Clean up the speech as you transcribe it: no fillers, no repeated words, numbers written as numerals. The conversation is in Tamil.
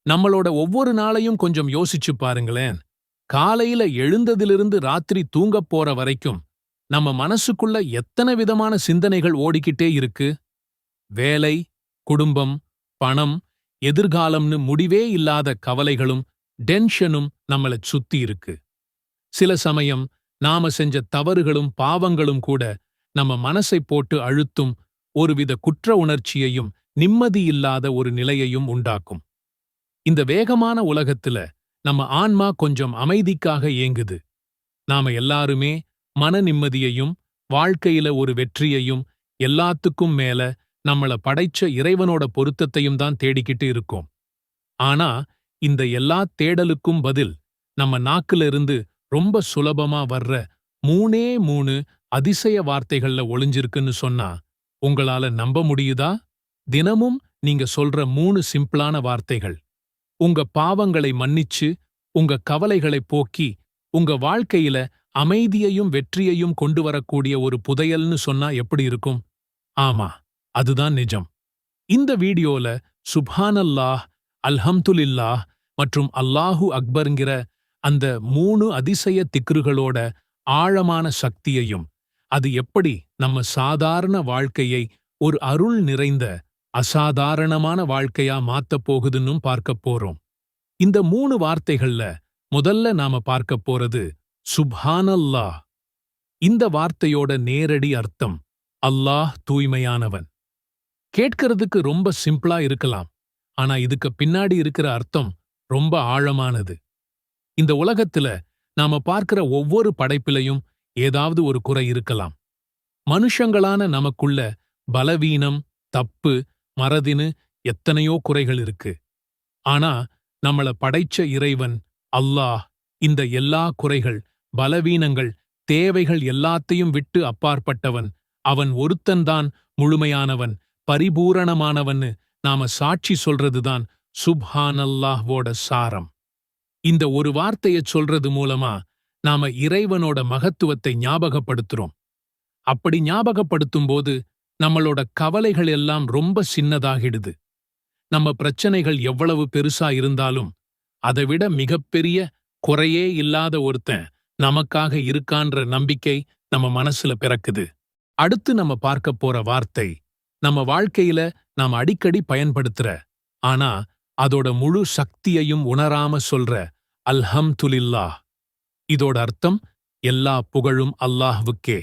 நம்மளோட ஒவ்வொரு நாளையும் கொஞ்சம் யோசிச்சு பாருங்களேன். காலையில எழுந்ததிலிருந்து ராத்திரி தூங்கப் போற வரைக்கும் நம்ம மனசுக்குள்ள எத்தனை விதமான சிந்தனைகள் ஓடிக்கிட்டே இருக்கு. வேலை, குடும்பம், பணம், எதிர்காலம்னு முடிவே இல்லாத கவலைகளும் டென்ஷனும் நம்மள சுத்தி இருக்கு. சில சமயம் நாம செஞ்ச தவறுகளும் பாவங்களும் கூட நம்ம மனசை போட்டு அழுத்தும், ஒருவித குற்ற உணர்ச்சியையும் நிம்மதியில்லாத ஒரு நிலையையும் உண்டாக்கும். இந்த வேகமான உலகத்துல நம்ம ஆன்மா கொஞ்சம் அமைதிக்காக ஏங்குது. நாம எல்லாருமே மன நிம்மதியையும் வாழ்க்கையில ஒரு வெற்றியையும் எல்லாத்துக்கும் மேல நம்மள படைச்ச இறைவனோட பொருத்தத்தையும் தான் தேடிக்கிட்டு இருக்கோம். ஆனா இந்த எல்லா தேடலுக்கும் பதில் நம்ம நாக்குல இருந்து ரொம்ப சுலபமா வர்ற மூணே மூணு அதிசய வார்த்தைகள்ல ஒளிஞ்சிருக்குன்னு சொன்னா உங்களால நம்ப முடியுதா? தினமும் நீங்க சொல்ற மூணு சிம்பிளான வார்த்தைகள் உங்க பாவங்களை மன்னிச்சு, உங்க கவலைகளை போக்கி, உங்க வாழ்க்கையில அமைதியையும் வெற்றியையும் கொண்டு வரக்கூடிய ஒரு புதையல்னு சொன்னா எப்படி இருக்கும்? ஆமா, அதுதான் நிஜம். இந்த வீடியோல சுப்ஹானல்லாஹ், அல்ஹம்துலில்லாஹ் மற்றும் அல்லாஹு அக்பர்ங்கிற அந்த மூணு அதிசய திக்ருகளோட ஆழமான சக்தியையும், அது எப்படி நம்ம சாதாரண வாழ்க்கையை ஒரு அருள் நிறைந்த அசாதாரணமான வாழ்க்கையா மாத்தப் போகுதுன்னும் பார்க்கப் போறோம். இந்த மூணு வார்த்தைகள்ல முதல்ல நாம பார்க்கப் போறது சுப்ஹானல்லாஹ். இந்த வார்த்தையோட நேரடி அர்த்தம் அல்லாஹ் தூய்மையானவன். கேட்கறதுக்கு ரொம்ப சிம்பிளா இருக்கலாம், ஆனா இதுக்கு பின்னாடி இருக்கிற அர்த்தம் ரொம்ப ஆழமானது. இந்த உலகத்துல நாம பார்க்கிற ஒவ்வொரு படைப்பிலையும் ஏதாவது ஒரு குறை இருக்கலாம். மனுஷங்களான நமக்குள்ள பலவீனம், தப்பு, மறதின்னு எத்தனையோ குறைகள் இருக்கு. ஆனா நம்மள படைச்ச இறைவன் அல்லாஹ் இந்த எல்லா குறைகள், பலவீனங்கள், தேவைகள் எல்லாத்தையும் விட்டு அப்பாற்பட்டவன். அவன் ஒருத்தன்தான் முழுமையானவன், பரிபூரணமானவன்னு நாம சாட்சி சொல்றதுதான் சுப்ஹானல்லாஹ்வோட சாரம். இந்த ஒரு வார்த்தையச் சொல்றது மூலமா நாம இறைவனோட மகத்துவத்தை ஞாபகப்படுத்துறோம். அப்படி ஞாபகப்படுத்தும்போது நம்மளோட கவலைகள் எல்லாம் ரொம்ப சின்னதாகிடுது. நம்ம பிரச்சனைகள் எவ்வளவு பெருசா இருந்தாலும் அதைவிட மிகப்பெரிய குறையே இல்லாத ஒருத்தன் நமக்காக இருக்கான்ற நம்பிக்கை நம்ம மனசுல பிறக்குது. அடுத்து நம்ம பார்க்க போற வார்த்தை நம்ம வாழ்க்கையில நாம் அடிக்கடி பயன்படுத்துற, ஆனா அதோட முழு சக்தியையும் உணராம சொல்ற அல்ஹம்துலில்லாஹ். இதோட அர்த்தம் எல்லா புகழும் அல்லாஹ்வுக்கே.